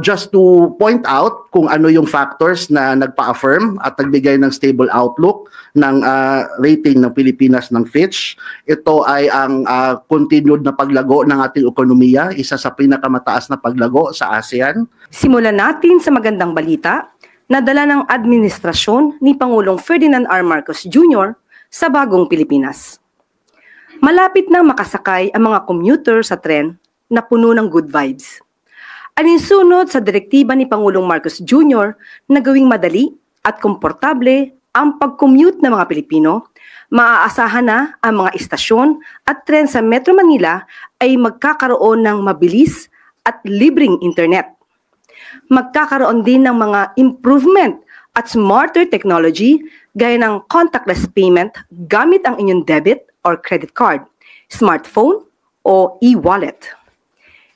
Just to point out kung ano yung factors na nagpa-affirm at nagbigay ng stable outlook ng rating ng Pilipinas ng Fitch. Ito ay ang continued na paglago ng ating ekonomiya, isa sa pinakamataas na paglago sa ASEAN. Simulan natin sa magandang balita na dala ng administrasyon ni Pangulong Ferdinand R. Marcos Jr. sa bagong Pilipinas. Malapit nang makasakay ang mga commuter sa tren na puno ng good vibes. Alinsunod sa direktiba ni Pangulong Marcos Jr. na gawing madali at komportable ang pag-commute ng mga Pilipino, maaasahan na ang mga istasyon at tren sa Metro Manila ay magkakaroon ng mabilis at libreng internet. Magkakaroon din ng mga improvement at smarter technology gaya ng contactless payment gamit ang inyong debit or credit card, smartphone o e-wallet.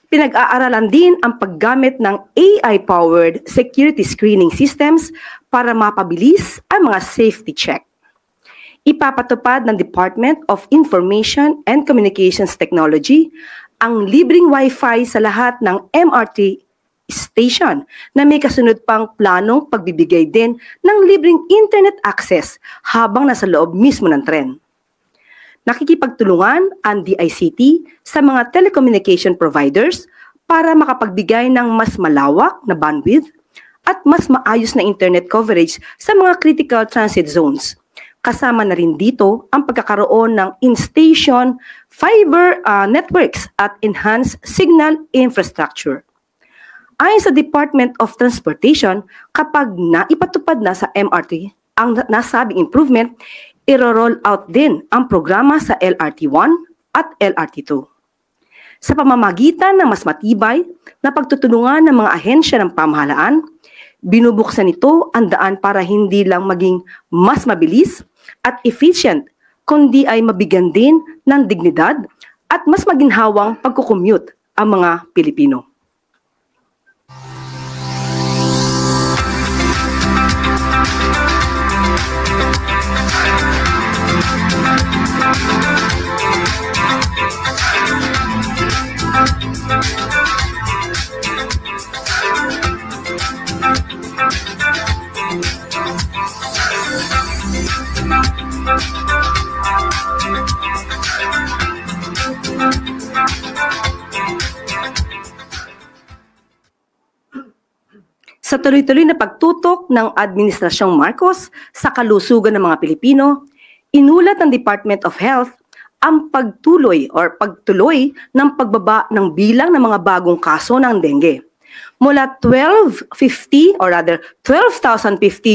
Pinag-aaralan din ang paggamit ng AI-powered security screening systems para mapabilis ang mga safety check. Ipapatupad ng Department of Information and Communications Technology ang libreng Wi-Fi sa lahat ng MRT station na may kasunod pang planong pagbibigay din ng libreng internet access habang nasa loob mismo ng tren. Nakikipagtulungan ang DICT sa mga telecommunication providers para makapagbigay ng mas malawak na bandwidth at mas maayos na internet coverage sa mga critical transit zones. Kasama na rin dito ang pagkakaroon ng in-station fiber networks at enhanced signal infrastructure. Ayon sa Department of Transportation, kapag naipatupad na sa MRT ang nasabing improvement, i-roll out din ang programa sa LRT1 at LRT2. Sa pamamagitan ng mas matibay na pagtutulungan ng mga ahensya ng pamahalaan, binubuksan nito ang daan para hindi lang maging mas mabilis at efficient, kundi ay mabigyan din ng dignidad at mas maginhawang pagkukommute ang mga Pilipino. Sa tuloy-tuloy na pagtutok ng Administrasyong Marcos sa kalusugan ng mga Pilipino, inulat ng Department of Health ang pagtuloy ng pagbaba ng bilang ng mga bagong kaso ng dengue. Mula 12,050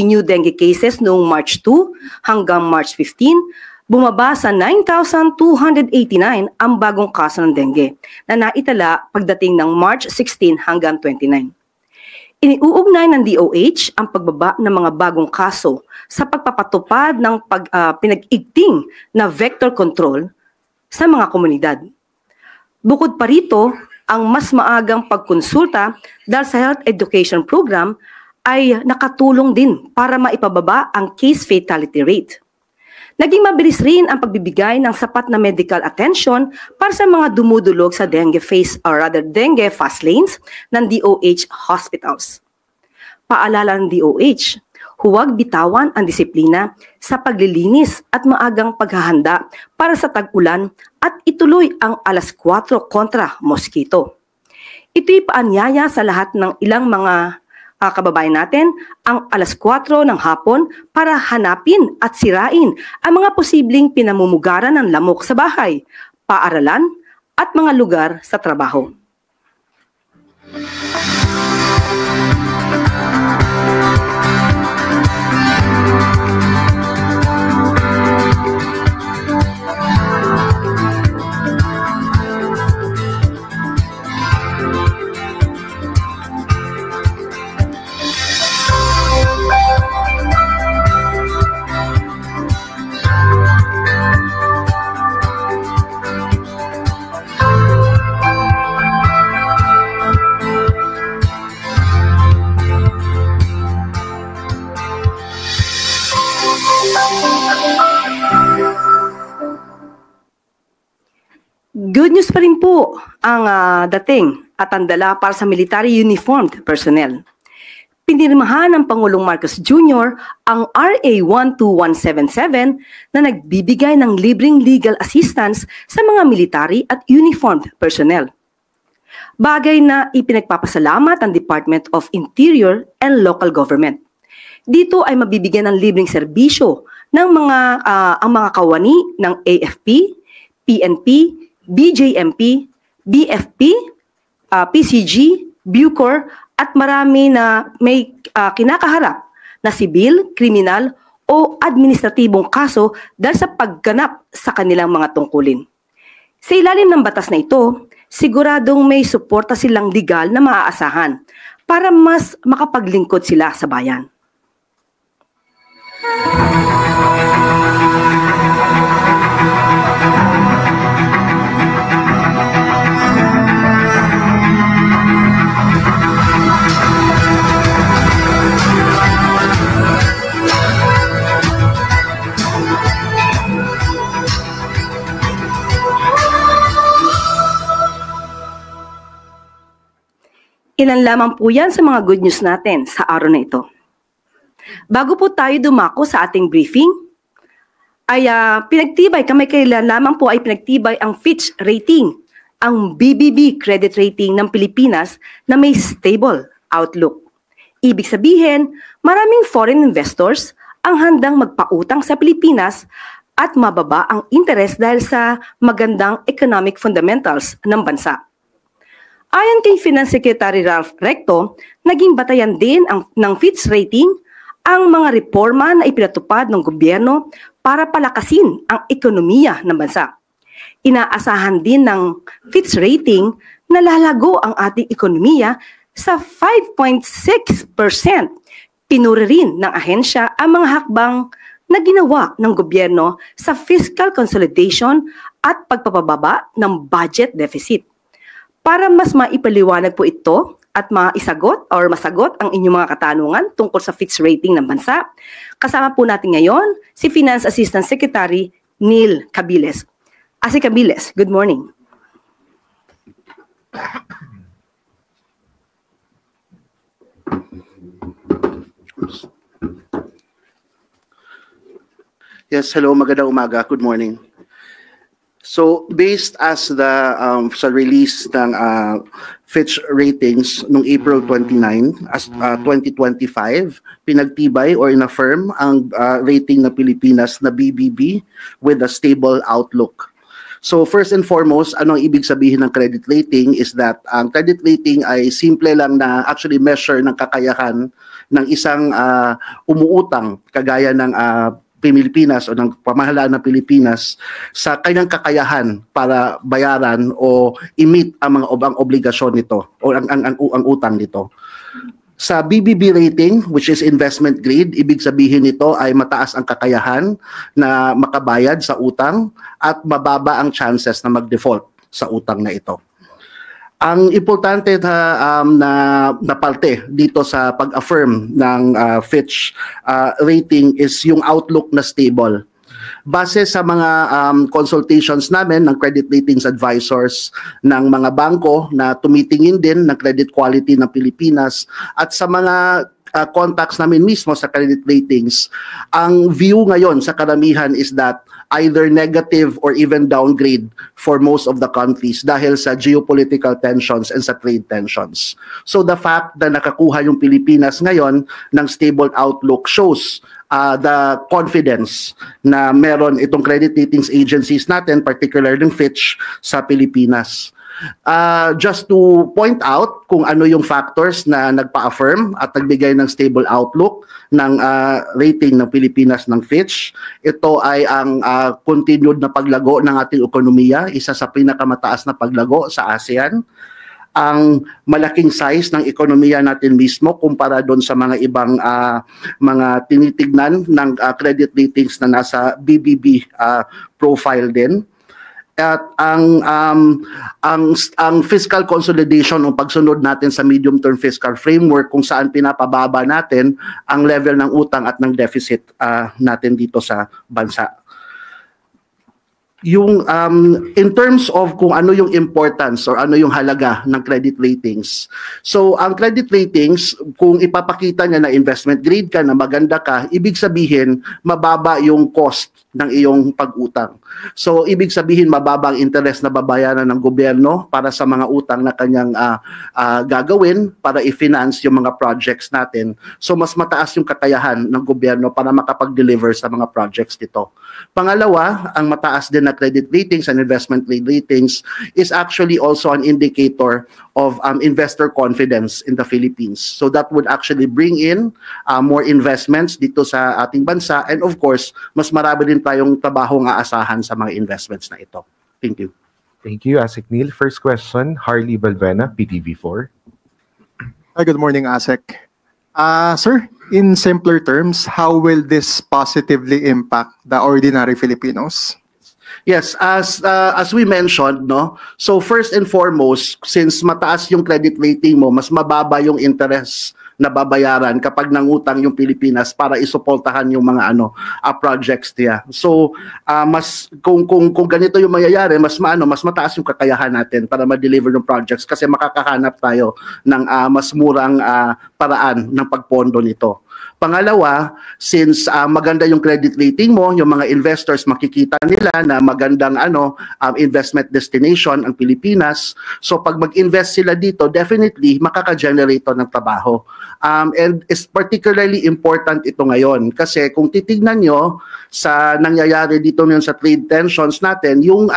new dengue cases noong March 2 hanggang March 15, bumaba sa 9,289 ang bagong kaso ng dengue na naitala pagdating ng March 16 hanggang 29. Iniuugnay ng DOH ang pagbaba ng mga bagong kaso sa pagpapatupad ng pinag-igting na vector control sa mga komunidad. Bukod pa rito, ang mas maagang pagkonsulta dahil sa health education program ay nakatulong din para maipababa ang case fatality rate. Naging mabilis rin ang pagbibigay ng sapat na medical attention para sa mga dumudulog sa dengue fast lanes ng DOH hospitals. Paalala ng DOH, huwag bitawan ang disiplina sa paglilinis at maagang paghahanda para sa tag-ulan at ituloy ang alas 4 kontra mosquito. Ito'y paanyaya sa lahat ng ilang mga kababayan natin ang alas 4 ng hapon para hanapin at sirain ang mga posibleng pinamumugaran ng lamok sa bahay, paaralan at mga lugar sa trabaho. Good news pa rin po ang dating at ang dala para sa military uniformed personnel. Pinirmahan ng Pangulong Marcos Jr. ang RA 12177 na nagbibigay ng libreng legal assistance sa mga military at uniformed personnel. Bagay na ipinagpapasalamat ang Department of Interior and Local Government. Dito ay mabibigyan ng libreng serbisyo ng ang mga kawani ng AFP, PNP, BJMP, BFP, PCG, Bucor at marami na may kinakaharap na sibil, kriminal o administratibong kaso dahil sa pagganap sa kanilang mga tungkulin. Sa ilalim ng batas na ito, siguradong may suporta silang legal na maaasahan para mas makapaglingkod sila sa bayan. Ilan lamang po yan sa mga good news natin sa araw na ito. Bago po tayo dumako sa ating briefing, ay kailan lamang po ay pinagtibay ang Fitch rating, ang BBB credit rating ng Pilipinas na may stable outlook. Ibig sabihin, maraming foreign investors ang handang magpautang sa Pilipinas at mababa ang interest dahil sa magandang economic fundamentals ng bansa. Ayon kay Finance Secretary Ralph Recto, naging batayan din ng Fitch rating ang mga reforma na ipinatupad ng gobyerno para palakasin ang ekonomiya ng bansa. Inaasahan din ng Fitch rating na lalago ang ating ekonomiya sa 5.6%. Pinuri rin ng ahensya ang mga hakbang na ginawa ng gobyerno sa fiscal consolidation at pagpapababa ng budget deficit. Para mas maipaliwanag po ito at masagot ang inyong mga katanungan tungkol sa Fitch rating ng bansa, kasama po natin ngayon si Finance Assistant Secretary Neil Cabiles. Si Cabiles, good morning. Yes, hello, magandang umaga. Good morning. So based as sa release ng Fitch ratings noong April 29 as 2025, pinagtibay or inaffirm ang rating ng Pilipinas na BBB with a stable outlook. So first and foremost, anong ibig sabihin ng credit rating is that ang credit rating ay simple lang na actually measure ng kakayahan ng isang umuutang kagaya ng Pilipinas o ng pamahalaan ng Pilipinas sa kanyang kakayahan para bayaran o i-meet ang mga obligasyon nito o ang utang nito. Sa BBB rating, which is investment grade, ibig sabihin nito ay mataas ang kakayahan na makabayad sa utang at mababa ang chances na mag-default sa utang na ito. Ang importante na parte dito sa pag-affirm ng Fitch rating is yung outlook na stable. Base sa mga consultations namin ng credit ratings advisors ng mga bangko na tumitingin din ng credit quality ng Pilipinas at sa mga contacts namin mismo sa credit ratings, ang view ngayon sa karamihan is that either negative or even downgrade for most of the countries dahil sa geopolitical tensions and sa trade tensions. So the fact na nakakuha yung Pilipinas ngayon ng stable outlook shows the confidence na meron itong credit ratings agencies natin, particularly ng Fitch, sa Pilipinas. Just to point out kung ano yung factors na nagpa-affirm at nagbigay ng stable outlook ng rating ng Pilipinas ng Fitch. Ito ay ang continued na paglago ng ating ekonomiya, isa sa pinakamataas na paglago sa ASEAN. Ang malaking size ng ekonomiya natin mismo kumpara doon sa mga ibang mga tinitignan ng credit ratings na nasa BBB profile din. At ang fiscal consolidation o pagsunod natin sa medium-term fiscal framework kung saan pinapababa natin ang level ng utang at ng deficit natin dito sa bansa. yung in terms of kung ano yung importance or ano yung halaga ng credit ratings. So ang credit ratings, kung ipapakita niya na investment grade ka, na maganda ka, ibig sabihin mababa yung cost ng iyong pag-utang. So ibig sabihin mababa ang interest na babayaran ng gobyerno para sa mga utang na kanyang gagawin para i-finance yung mga projects natin. So mas mataas yung kakayahan ng gobyerno para makapag-deliver sa mga projects nito. Pangalawa, ang mataas din na credit ratings and investment grade ratings is actually also an indicator of investor confidence in the Philippines. So that would actually bring in more investments dito sa ating bansa, and of course, mas marami din tayong trabahong aasahan sa mga investments na ito. Thank you. Thank you, Asik Neil. First question, Harley Balbuena, PTV4. Hi, good morning, Asik. Sir, in simpler terms, how will this positively impact the ordinary Filipinos? Yes, as we mentioned, no. So first and foremost, since mataas yung credit rating mo, mas mababa yung interest na babayaran kapag nangutang yung Pilipinas para isuportahan yung mga projects niya. So mas kung ganito yung mangyayari, mas mataas yung kakayahan natin para ma-deliver ng projects kasi makakahanap tayo ng mas murang paraan ng pagpondo nito. Pangalawa, since maganda yung credit rating mo, yung mga investors makikita nila na magandang investment destination ang Pilipinas. So pag mag-invest sila dito, definitely makaka-generate ng trabaho. And it's particularly important ito ngayon kasi kung titignan nyo sa nangyayari dito ngayon sa trade tensions natin, yung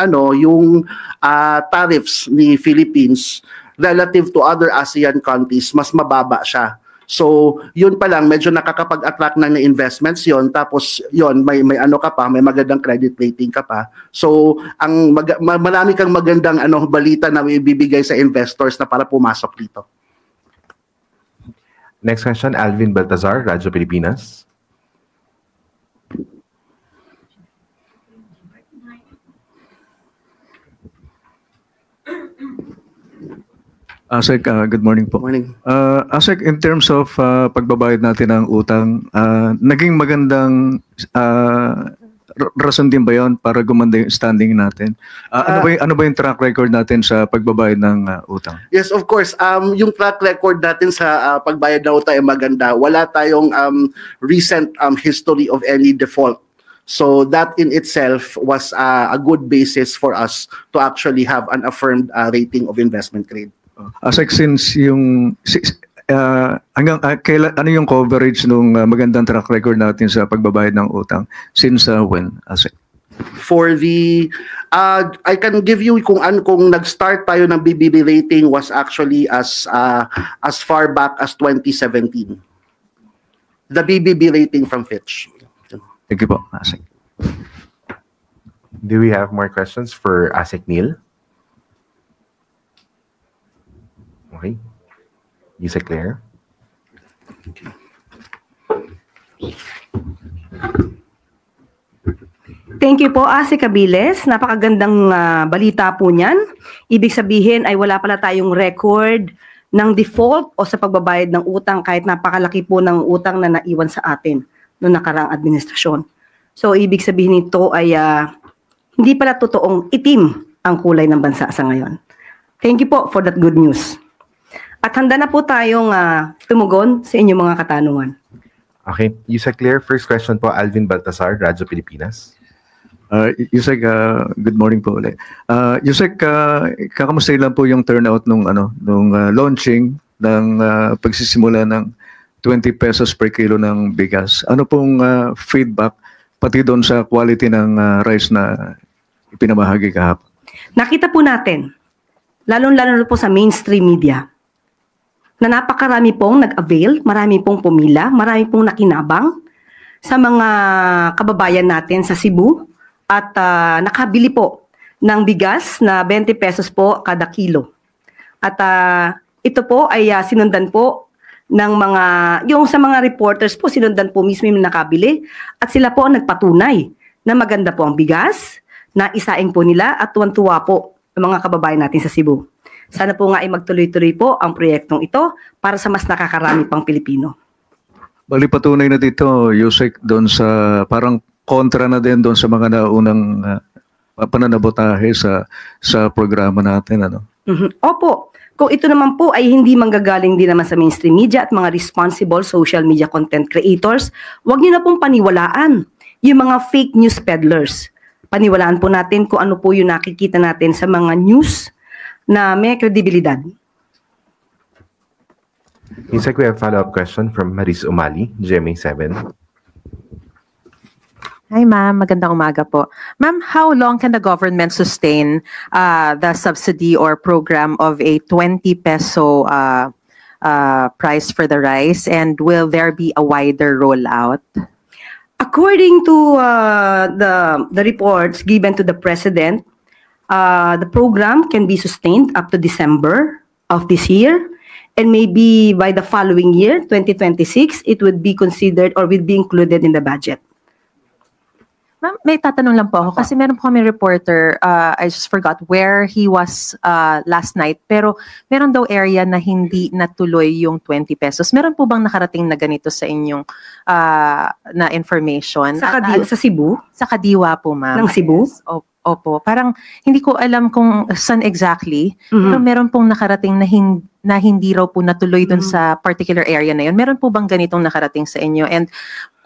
tariffs ni Philippines relative to other ASEAN countries, mas mababa siya. So, yun pa lang, medyo nakakapag-attract na investments yon. Tapos, yun, may ka pa, may magandang credit rating ka pa. So, marami kang magandang balita na ibibigay sa investors na para pumasok dito. Next question, Alvin Baltazar, Radyo Pilipinas. Asek, good morning po. Morning. Asek, in terms of pagbabayad natin ng utang, naging magandang rason din ba yun para gumanda yung standing natin? Ano ba yung track record natin sa pagbabayad ng utang? Yes, of course. Yung track record natin sa pagbayad ng utang ay maganda. Wala tayong recent history of any default. So that in itself was a good basis for us to actually have an affirmed rating of investment grade. Asek, since yung hanggang kailan, ano yung coverage ng magandang track record natin sa pagbabayad ng utang? Since when, Asek? For the I can give you kung nag-start tayo ng BBB rating was actually as far back as 2017. The BBB rating from Fitch. Thank you po, Asek. Do we have more questions for Asik Neil? Okay. Yusek Claire. Thank you po, Asik Abiles. Napakagandang balita po niyan. Ibig sabihin ay wala pala tayong record ng default o sa pagbabayad ng utang kahit napakalaki po ng utang na naiwan sa atin noong nakaraang administrasyon. So, ibig sabihin nito ay hindi pala totoong itim ang kulay ng bansa sa ngayon. Thank you po for that good news. At handa na po tayong tumugon sa inyong mga katanungan. Okay. Yusek Claire, first question po, Alvin Baltasar, Radyo Pilipinas. Yusek, good morning po ulit. Yusek, kakamustahin lang po yung turnout nung launching ng pagsisimula ng 20 pesos per kilo ng bigas. Ano pong feedback pati doon sa quality ng rice na ipinamahagi kahapon? Nakita po natin, lalong-lalo po sa mainstream media, na napakarami pong nag-avail, marami pong pumila, marami pong nakinabang sa mga kababayan natin sa Cebu at nakabili po ng bigas na 20 pesos po kada kilo. At ito po ay sinundan po ng yung sa mga reporters po, sinundan po mismo yung nakabili at sila po ang nagpatunay na maganda po ang bigas, na isaing po nila at tuwan-tuwa po ang mga kababayan natin sa Cebu. Sana po nga ay magtuloy-tuloy po ang proyektong ito para sa mas nakakarami pang Pilipino. Bali patunay na dito, Yusek, doon sa parang kontra na din doon sa mga naunang pananabotahe sa programa natin, ano? Opo. Kung ito naman po ay hindi manggagaling din naman sa mainstream media at mga responsible social media content creators, huwag niyo na pong paniwalaan yung mga fake news peddlers. Paniwalaan po natin kung ano po yung nakikita natin sa mga news na may kredibilidad. Yusek, we have a follow-up question from Maris Umali, GMA7. Hi ma'am, magandang umaga po. Ma'am, how long can the government sustain the subsidy or program of a 20 peso price for the rice, and will there be a wider rollout? According to the reports given to the President, the program can be sustained up to December of this year, and maybe by the following year, 2026, it would be considered or would be included in the budget. Ma'am, may tatanong lang po ako kasi meron po kami reporter, I just forgot where he was last night, pero meron daw area na hindi natuloy yung 20 pesos. Meron po bang nakarating na ganito sa inyong na information? Sa Cebu? Sa Kadiwa po, ma'am. Ng Cebu? Yes. Opo. Parang hindi ko alam kung saan exactly, pero meron pong nakarating na hindi raw po natuloy dun sa particular area na yun. Meron po bang ganitong nakarating sa inyo? And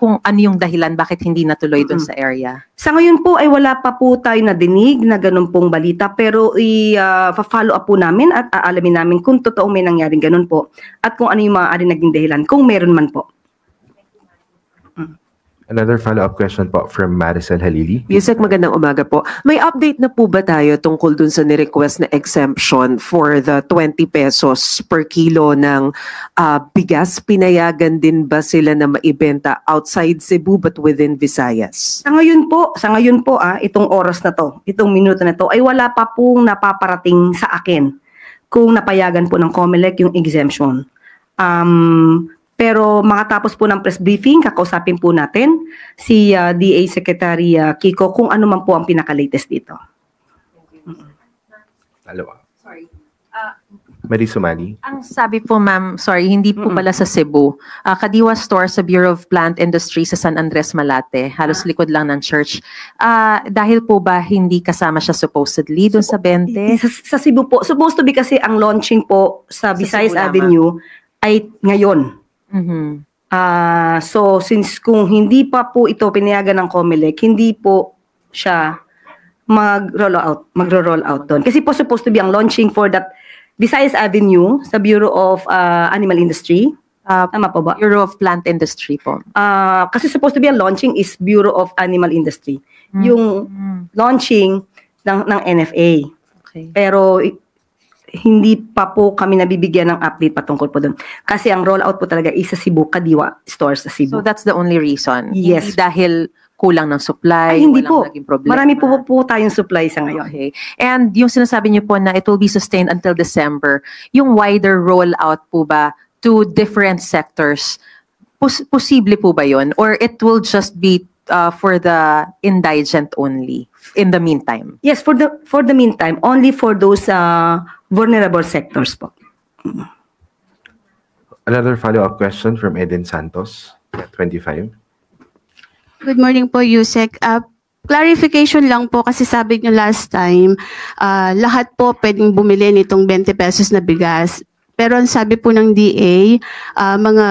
kung ano yung dahilan bakit hindi natuloy dun sa area? Sa ngayon po ay wala pa po tayo nadinig na ganun pong balita, pero i-follow up po namin at aalamin namin kung totoo may nangyaring ganun po at kung ano yung maaari naging dahilan, kung meron man po. Another follow-up question po from Maricel Halili. Yusek, magandang umaga po. May update na po ba tayo tungkol dun sa nirequest na exemption for the 20 pesos per kilo ng bigas? Pinayagan din ba sila na maibenta outside Cebu but within Visayas? Sa ngayon po, itong oras na to, itong minuto na to, ay wala pa pong napaparating sa akin kung napayagan po ng COMELEC yung exemption. Pero makatapos po ng press briefing, kakausapin po natin si DA Secretary Kiko kung ano man po ang pinaka-latest dito. Follow-up. Sorry. Maris Umali. Ang sabi po, ma'am, sorry, hindi po pala sa Cebu. Kadiwa Store sa Bureau of Plant Industry sa San Andres, Malate. Halos likod lang ng church. Dahil po ba hindi kasama siya supposedly doon sa 20? Sa Cebu po. Supposed to be kasi ang launching po sa Visayas Cebu Avenue ay ngayon. So since kung hindi pa po ito pinayagan ng COMELEC, hindi po siya magro-roll out doon. Kasi po supposed to be ang launching for that Visayas Avenue sa Bureau of Animal Industry. Tama po ba? Bureau of Plant Industry po. Kasi supposed to be ang launching is Bureau of Animal Industry. Yung launching ng NFA. Okay. Pero hindi pa po kami nabibigyan ng update patungkol po doon. Kasi ang rollout po talaga is sa Cebu, Kadiwa Store sa Cebu. So that's the only reason? Yes. Hindi dahil kulang ng supply, Ay, hindi po. walang naging problema? Marami po tayong supply sa ngayon. Okay. And yung sinasabi niyo po na it will be sustained until December, yung wider rollout po ba to different sectors, posible po ba yun? Or it will just be for the indigent only in the meantime? Yes, for the meantime, only for those vulnerable sectors po. Another follow-up question from Eden Santos, 25. Good morning po, Yusek. Clarification lang po kasi sabi niyo last time, lahat po pwedeng bumili nitong 20 pesos na bigas. Pero ang sabi po ng DA, mga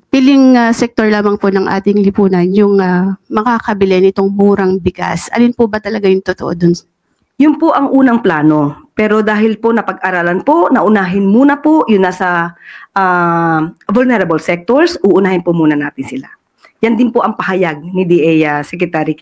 piling sektor lamang po ng ating lipunan yung makakabili nitong murang bigas. Alin po ba talaga yung totoo dun? Yun po ang unang plano. Pero dahil po napag-aralan po, naunahin muna po yung nasa vulnerable sectors, uunahin po muna natin sila. Yan din po ang pahayag ni DA Secretary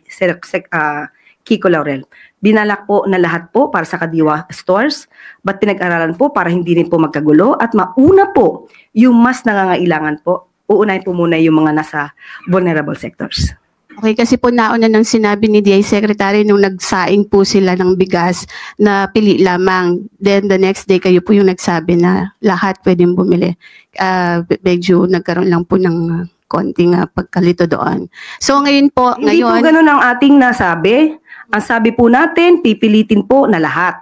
Kiko Laurel. Binalak po na lahat po para sa Kadiwa stores, but pinag-aralan po para hindi rin po magkagulo at mauna po yung mas nangangailangan po, uunahin po muna yung mga nasa vulnerable sectors. Okay, kasi po nauna nang sinabi ni DA Secretary nung nagsaing po sila ng bigas na pili lamang. Then the next day kayo po yung nagsabi na lahat pwedeng bumili. Medyo nagkaroon lang po ng konting pagkalito doon. So ngayon po, Hindi po ganun ang ating nasabi. Ang sabi po natin, pipilitin po na lahat.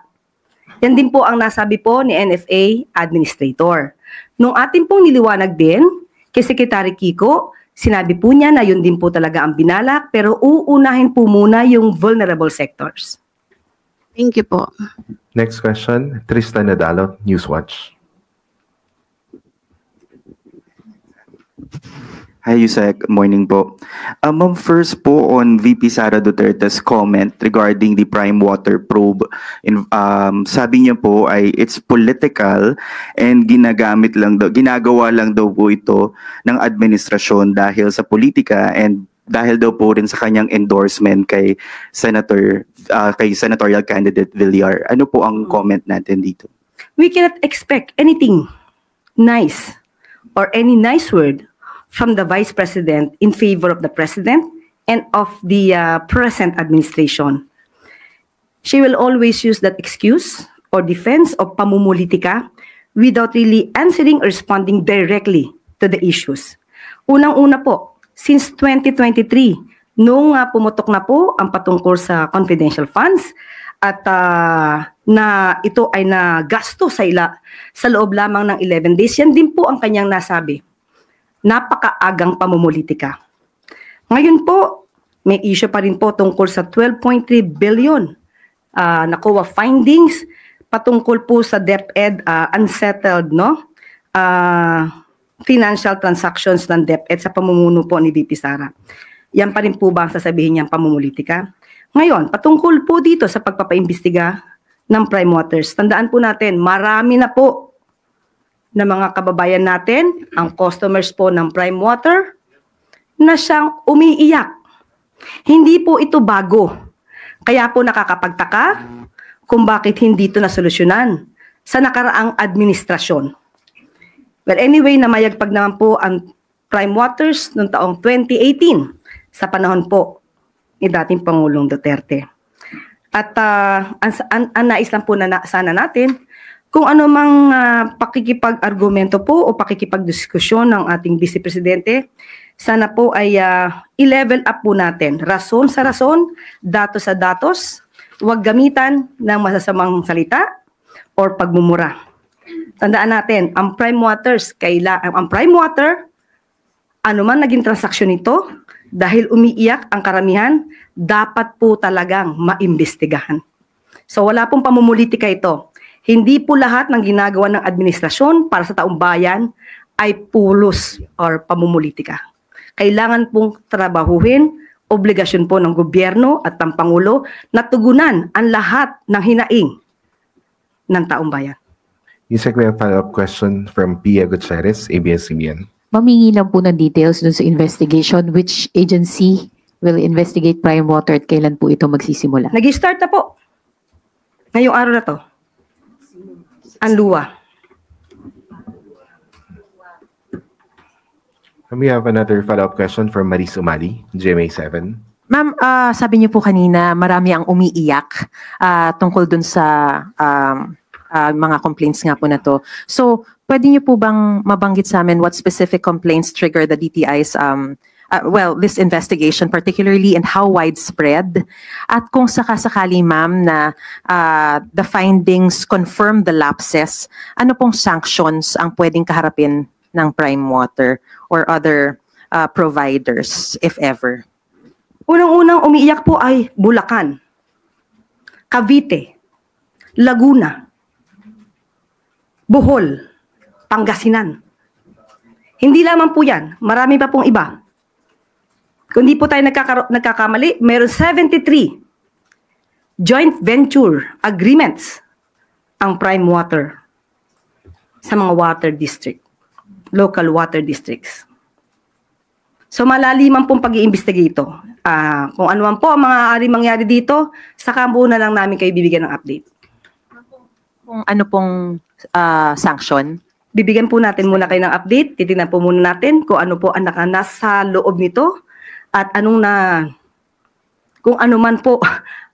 Yan din po ang nasabi po ni NFA Administrator. Nung atin pong niliwanag din kay Secretary Kiko, sinabi po niya na yun din po talaga ang binalak, pero uunahin po muna yung vulnerable sectors. Thank you po. Next question, Tristan Nadalo, Newswatch. Hi, Yusek. Morning po. Ma'am, first po on VP Sara Duterte's comment regarding the Prime Water probe. Sabi niya po ay it's political and ginagawa lang daw po ito ng administrasyon dahil sa politika and dahil daw po rin sa kanyang endorsement kay senatorial candidate Villar. Ano po ang comment natin dito? We cannot expect anything nice or any nice word from the Vice President in favor of the President and of the present administration. She will always use that excuse or defense of pamumulitika without really answering or responding directly to the issues. Unang-una po, since 2023, nung pumutok na po ang patungkol sa confidential funds at na ito ay nagasto sa loob lamang ng 11 days, yan din po ang kanyang nasabi. Napakaagang pamumulitika. Ngayon po, may issue pa rin po tungkol sa 12.3 billion nakuha findings patungkol po sa DepEd unsettled financial transactions ng DepEd sa pamumuno po ni VP Sara. Yan pa rin po ba ang sasabihin niyang pamumulitika? Ngayon, patungkol po dito sa pagpapaimbestiga ng Prime Waters, tandaan po natin, marami na po na mga kababayan natin, ang customers po ng Prime Water, na siyang umiiyak. Hindi po ito bago. Kaya po nakakapagtaka kung bakit hindi ito nasolusyonan sa nakaraang administrasyon. Well, anyway, namayagpag naman po ang Prime Waters noong taong 2018 sa panahon po ni dating Pangulong Duterte. At ang nais lang po na sana natin, kung ano mang pakikipag-argumento po o pakikipag-diskusyon ng ating Vice Presidente, sana po ay i-level up po natin. Rason sa rason, datos sa datos, huwag gamitan ng masasamang salita or pagmumura. Tandaan natin, ang Prime Water, ano man naging transaksyon nito, dahil umiiyak ang karamihan, dapat po talagang maimbestigahan. So wala pong pamumulitika ito. Hindi po lahat ng ginagawa ng administrasyon para sa taong bayan ay pulos or pamumulitika. Kailangan pong trabahuhin, obligasyon po ng gobyerno at ng Pangulo na tugunan ang lahat ng hinaing ng taong bayan. Yusek, may follow-up question from Pia Gutierrez, ABS-CBN. Mamingi lang po ng details dun sa investigation. Which agency will investigate Prime Water at kailan po ito magsisimula? Nag-start na po. Ngayong araw na to. Ang luwa. We have another follow-up question from Maris Umali, GMA7. Ma'am, sabi niyo po kanina, marami ang umiiyak tungkol dun sa mga complaints nga po na to. So, pwede niyo po bang mabanggit sa amin what specific complaints trigger the DTI's this investigation particularly and how widespread? At kung sakasakali, ma'am, na the findings confirm the lapses, ano pong sanctions ang pwedeng kaharapin ng Prime Water or other providers, if ever? Unang-unang umiiyak po ay Bulacan, Cavite, Laguna, Bohol, Pangasinan. Hindi lamang po yan, marami pa pong iba. Kung di po tayo nagkakamali, mayroon 73 joint venture agreements ang Prime Water sa mga water district, local water districts. So malaliman pong pag-iimbestiga ito. Kung ano man po ang maaari mangyari dito, saka muna lang namin kayo bibigyan ng update. Kung ano pong sanction? Bibigyan po natin muna kayo ng update. Titignan po muna natin kung ano po ang nasa loob nito at kung ano man po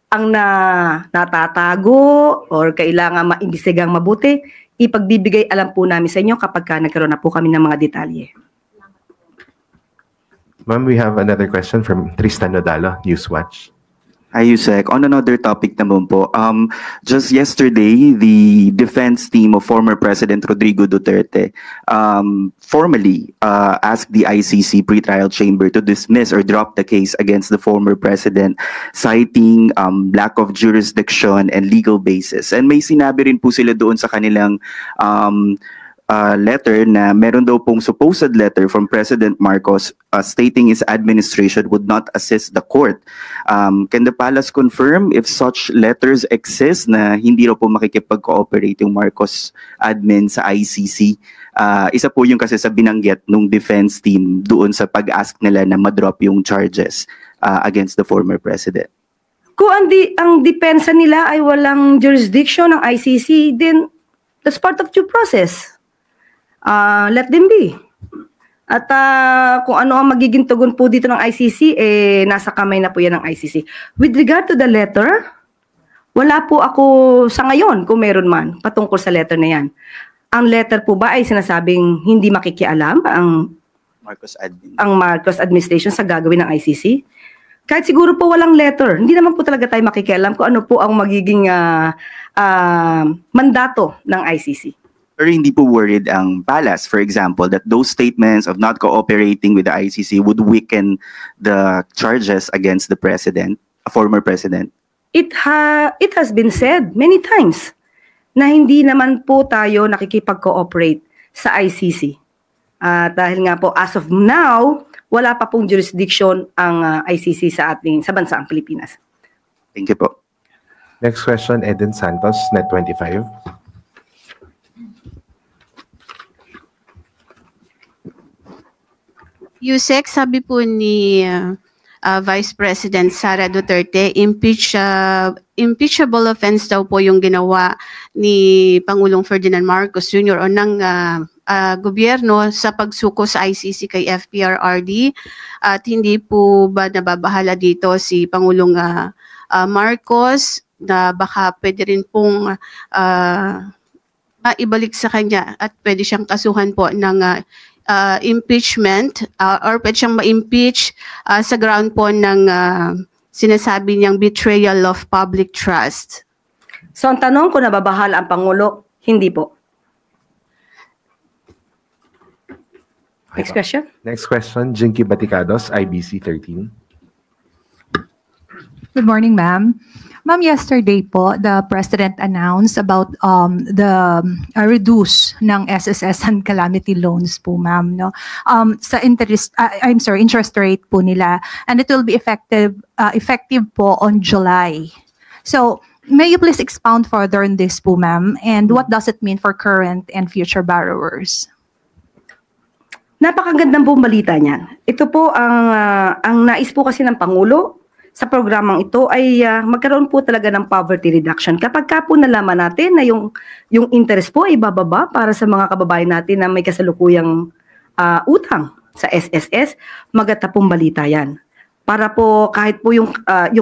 ang natatago or kailangan maimbestigang mabuti, ipagbibigay alam po namin sa inyo kapag nagkaroon na po kami ng mga detalye. Ma'am, we have another question from Tristan Nadalo, Newswatch. Hi, Yusek. On another topic naman po, just yesterday, the defense team of former President Rodrigo Duterte formally asked the ICC pretrial chamber to dismiss or drop the case against the former president, citing lack of jurisdiction and legal basis. And may sinabi rin po sila doon sa kanilang letter na meron daw pong supposed letter from President Marcos stating his administration would not assist the court. Can the palace confirm if such letters exist na hindi raw po makikipag-cooperate yung Marcos admin sa ICC? Isa po yung kasi sa binanggit nung defense team doon sa pag-ask nila na ma-drop yung charges against the former president. Kung ang depensa nila ay walang jurisdiction ng ICC, then that's part of due process. Let them be. At kung ano ang magiging tugon po dito ng ICC, nasa kamay na po yan ng ICC. With regard to the letter, wala po ako sa ngayon, kung meron man, patungkol sa letter na yan. Ang letter po ba ay sinasabing hindi makikialam ang Marcos administration sa gagawin ng ICC? Kahit siguro po walang letter, hindi naman po talaga tayo makikialam kung ano po ang magiging mandato ng ICC. Pero hindi po worried ang palace, for example, that those statements of not cooperating with the ICC would weaken the charges against the president, a former president? It has been said many times na hindi naman po tayo nakikipag-cooperate sa ICC. Dahil nga po, as of now, wala pa pong jurisdiction ang ICC sa bansa ang Pilipinas. Thank you po. Next question, Eden Santos, Net 25. Yusek, sabi po ni Vice President Sara Duterte, impeachable offense daw po yung ginawa ni Pangulong Ferdinand Marcos Jr. o ng gobyerno sa pagsuko sa ICC kay FPRRD, at hindi po ba nababahala dito si Pangulong Marcos na baka pwede rin pong ibalik sa kanya at pwede siyang kasuhan po ng impeachment or pwede siyang ma-impeach sa ground po ng sinasabi niyang betrayal of public trust. So ang tanong kung nababahala ang Pangulo, hindi po. Next question. Next question, Jinky Baticados, IBC 13. Good morning, ma'am. Ma'am, yesterday po, the President announced about the reduce ng SSS and calamity loans po, ma'am, no? Sa interest rate po nila, and it will be effective po on July. So, may you please expound further on this po, ma'am, and what does it mean for current and future borrowers? Napakagandang pong balita niyan. Ito po ang nais po kasi ng Pangulo sa programang ito ay magkaroon po talaga ng poverty reduction. Kapag ka po nalaman natin na yung interest po ay bababa para sa mga kababayan natin na may kasalukuyang utang sa SSS, maganda pong balita yan. Para po kahit po yung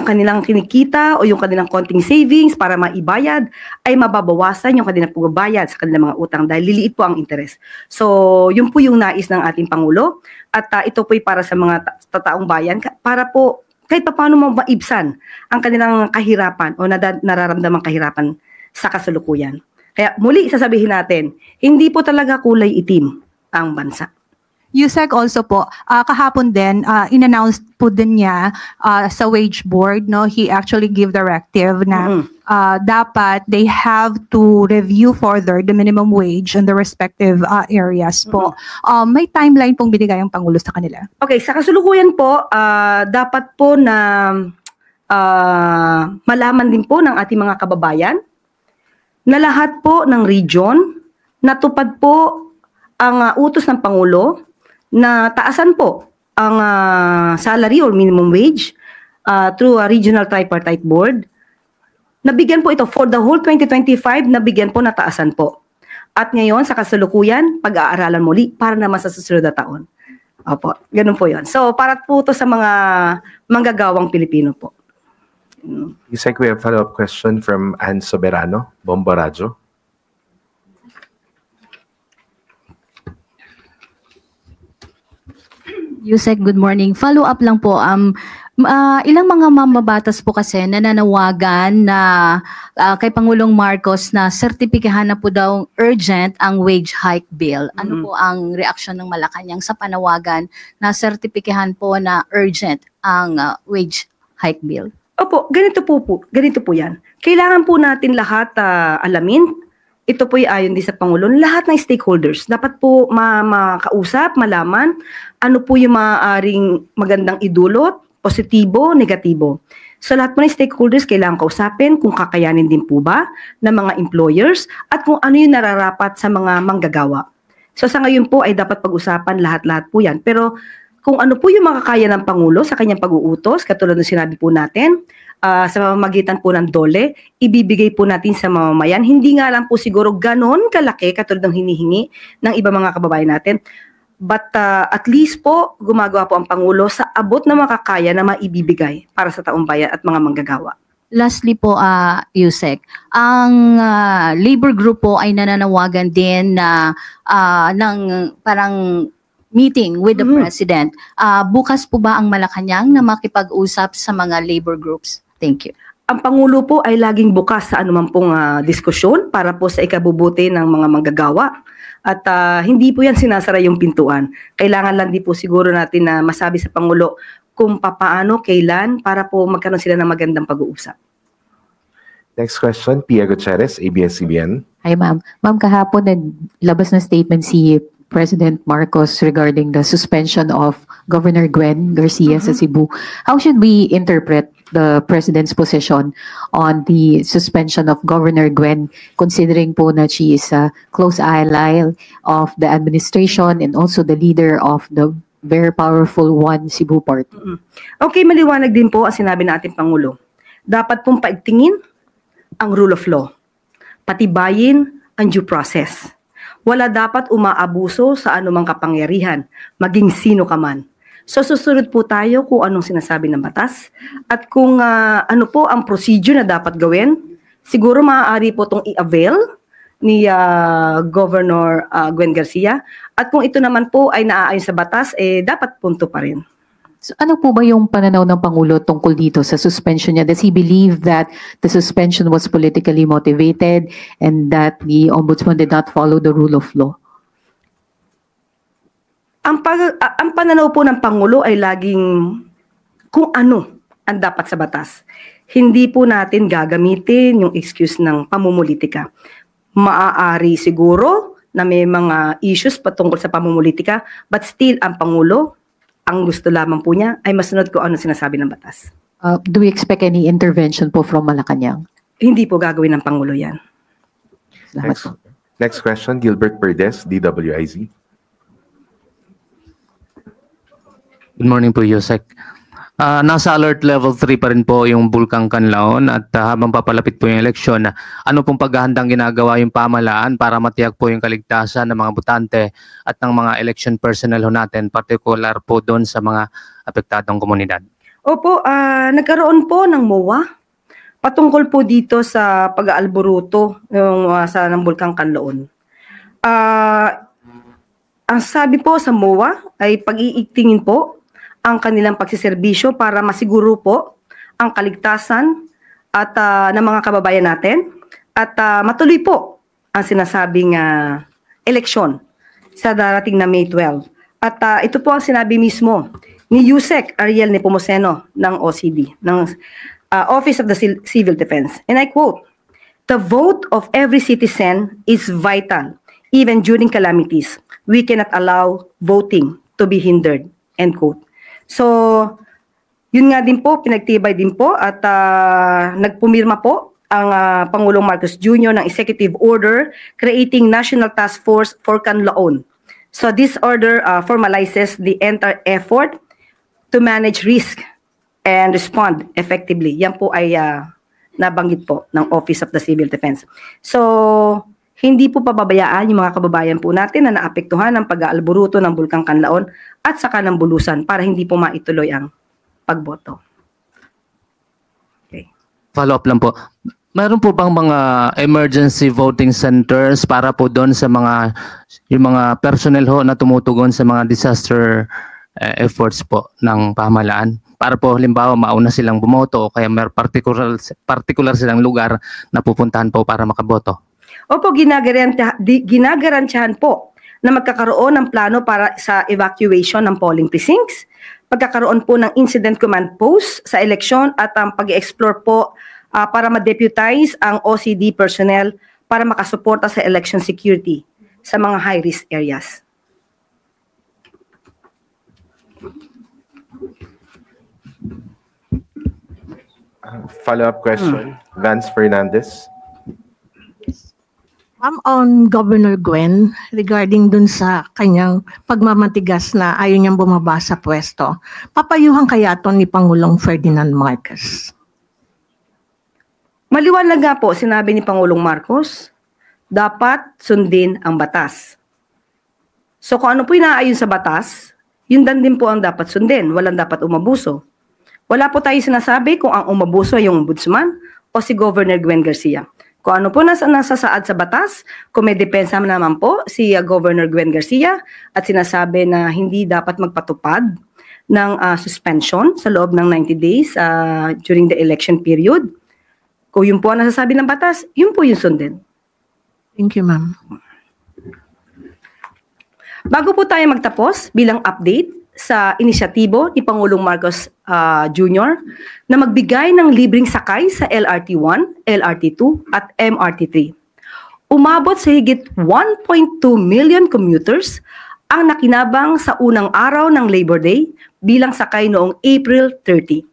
kanilang kinikita o yung kanilang konting savings para maibayad, ay mababawasan yung kanilang pagbabayad sa kanilang mga utang dahil liliit po ang interest. So, yun po yung nais ng ating Pangulo. At ito po ay para sa mga tataong bayan, para po kahit pa paano maibsan ang kanilang kahirapan o nararamdamang kahirapan sa kasalukuyan. Kaya muli sasabihin natin, hindi po talaga kulay itim ang bansa. Yusek also po, kahapon din, in-announce po din niya sa wage board, no, he actually gave directive na dapat they have to review further the minimum wage in the respective areas po. May timeline pong binigay ang Pangulo sa kanila. Okay, sa kasulukuyan po, dapat po na malaman din po ng ating mga kababayan na lahat po ng region natupad po ang utos ng Pangulo na taasan po ang salary or minimum wage through a regional tripartite board. Nabigyan po ito for the whole 2025, nabigyan po na taasan po. At ngayon sa kasalukuyan, pag-aaralan muli para naman sa susunod na taon. Opo, ganun po 'yon. So para po to sa mga manggagawang Pilipino po. Yusek, we have a follow-up question from Ann Soberano, Bombo Radyo. Yusek, good morning. Follow-up lang po. Ilang mga mamabatas po kasi nananawagan na kay Pangulong Marcos na sertipikahan na po daw urgent ang wage hike bill. Ano po ang reaksyon ng Malacanang sa panawagan na sertipikahan po na urgent ang wage hike bill? Opo, ganito po yan. Kailangan po natin lahat alamin. Ito po ayon din sa Pangulo, lahat ng stakeholders dapat po makausap, malaman ano po yung maaaring magandang idulot, positibo, negatibo. So lahat po ng stakeholders kailangan kausapin kung kakayanin din po ba ng mga employers at kung ano yung nararapat sa mga manggagawa. So sa ngayon po ay dapat pag-usapan lahat-lahat po yan. Pero kung ano po yung makakaya ng Pangulo sa kanyang pag-uutos, katulad ng sinabi po natin, sa pamamagitan po ng DOLE, ibibigay po natin sa mamamayan. Hindi nga lang po siguro ganon kalaki katulad ng hinihingi ng iba mga kababayan natin. But at least po, gumagawa po ang Pangulo sa abot na makakaya na maibibigay para sa taong bayan at mga manggagawa. Lastly po, Yusek, ang labor group po ay nananawagan din na ng parang meeting with the President. Bukas po ba ang Malacanang na makipag-usap sa mga labor groups? Thank you. Ang Pangulo po ay laging bukas sa anuman pong diskusyon para po sa ikabubuti ng mga manggagawa. At hindi po yan sinasara yung pintuan. Kailangan lang din po siguro natin na masabi sa Pangulo kung papaano, kailan, para po magkaroon sila ng magandang pag-uusap. Next question, Pia Gutierrez, ABS-CBN. Hi, ma'am. Ma'am, kahapon naglabas na statement si President Marcos regarding the suspension of Governor Gwen Garcia sa Cebu. How should we interpret the President's position on the suspension of Governor Gwen, considering po na she is a close ally of the administration and also the leader of the very powerful One Cebu Party? Okay, maliwanag din po ang sinabi ng ating Pangulo. Dapat pong paigtingin ang rule of law. Patibayin ang due process. Wala dapat umaabuso sa anumang kapangyarihan, maging sino ka man. So susunod po tayo kung anong sinasabi ng batas at kung ano po ang procedure na dapat gawin. Siguro maaari po itong i-avail ni Governor Gwen Garcia at kung ito naman po ay naaayon sa batas, dapat punto pa rin. So ano po ba yung pananaw ng Pangulo tungkol dito sa suspension niya? Does he believe that the suspension was politically motivated and that the Ombudsman did not follow the rule of law? Ang pananaw po ng Pangulo ay laging kung ano ang dapat sa batas. Hindi po natin gagamitin yung excuse ng pamumulitika. Maaari siguro na may mga issues patungkol sa pamumulitika, but still ang Pangulo, ang gusto lamang po niya ay masunod kung ano sinasabi ng batas. Do we expect any intervention po from Malacanang? Hindi po gagawin ng Pangulo yan. Next question, Gilbert Perdes, DWIZ. Good morning po, Yusek. Nasa alert level 3 pa rin po yung Bulkang Kanlaon at habang papalapit po yung eleksyon, ano pong paghahandang ginagawa yung pamahalaan para matiyak po yung kaligtasan ng mga botante at ng mga election personnel ho natin, particular po doon sa mga apektadong komunidad? Opo, nagkaroon po ng MOA patungkol po dito sa pag-aalboruto ng Bulkang Kanlaon. Ang sabi po sa MOA ay pag-iigtingin po ang kanilang pagsiserbisyo para masiguro po ang kaligtasan at ng mga kababayan natin at matuloy po ang sinasabing eleksyon sa darating na May 12. At ito po ang sinabi mismo ni Yusek Ariel Nepomuceno ng OCD, ng Office of the Civil Defense. And I quote, "The vote of every citizen is vital, even during calamities. We cannot allow voting to be hindered." End quote. So, yun nga din po, pinagtibay din po at nagpumirma po ang Pangulong Marcos Jr. ng Executive Order creating National Task Force for Kanlaon. So, this order formalizes the entire effort to manage risk and respond effectively. Yan po ay nabanggit po ng Office of the Civil Defense. So, hindi po pababayaan yung mga kababayan po natin na naapektuhan ng pag-aalboruto ng Bulkang Kanlaon at saka ng Bulusan para hindi po maituloy ang pagboto. Okay. Follow up lang po. Mayroon po bang mga emergency voting centers para po doon sa yung mga personnel ho na tumutugon sa mga disaster efforts po ng pamahalaan para po halimbawa mauna silang bumoto o kaya may particular silang lugar na pupuntahan po para makaboto? Opo, ginagarantiyahan po na magkakaroon ng plano para sa evacuation ng polling precincts, pagkakaroon po ng incident command post sa eleksyon at ang pag-explore po para ma-deputize ang OCD personnel para makasuporta sa election security sa mga high-risk areas. Follow-up question, Vance Fernandez. Ma'am, on Governor Gwen, regarding dun sa kanyang pagmamatigas na ayaw niyang bumaba sa pwesto, papayuhan kaya ito ni Pangulong Ferdinand Marcos? Maliwanag nga po, sinabi ni Pangulong Marcos, dapat sundin ang batas. So kung ano po inaayon sa batas, yun din po ang dapat sundin, walang dapat umabuso. Wala po tayo sinasabi kung ang umabuso ay yung ombudsman o si Governor Gwen Garcia. Kung ano po nasasaad sa batas, kung may depensa naman po si Governor Gwen Garcia at sinasabi na hindi dapat magpatupad ng suspension sa loob ng 90 days during the election period. Kung yun po ang nasasabi ng batas, yun po yung sundin. Thank you, ma'am. Bago po tayo magtapos, bilang update sa inisyatibo ni Pangulong Marcos Jr. na magbigay ng libreng sakay sa LRT1, LRT2 at MRT3. Umabot sa higit 1.2 million commuters ang nakinabang sa unang araw ng Labor Day bilang sakay noong April 30.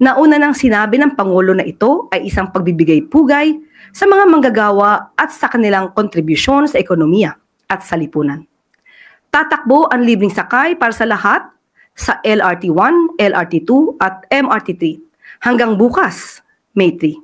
Nauna nang sinabi ng Pangulo na ito ay isang pagbibigay pugay sa mga manggagawa at sa kanilang kontribusyon sa ekonomiya at sa lipunan. Tatakbo ang libreng sakay para sa lahat sa LRT1, LRT2 at MRT3 hanggang bukas, May 3.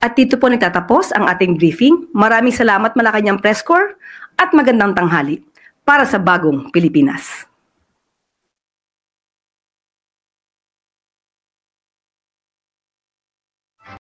At dito po nagtatapos ang ating briefing. Maraming salamat Malacanang Press Corps at magandang tanghali para sa bagong Pilipinas.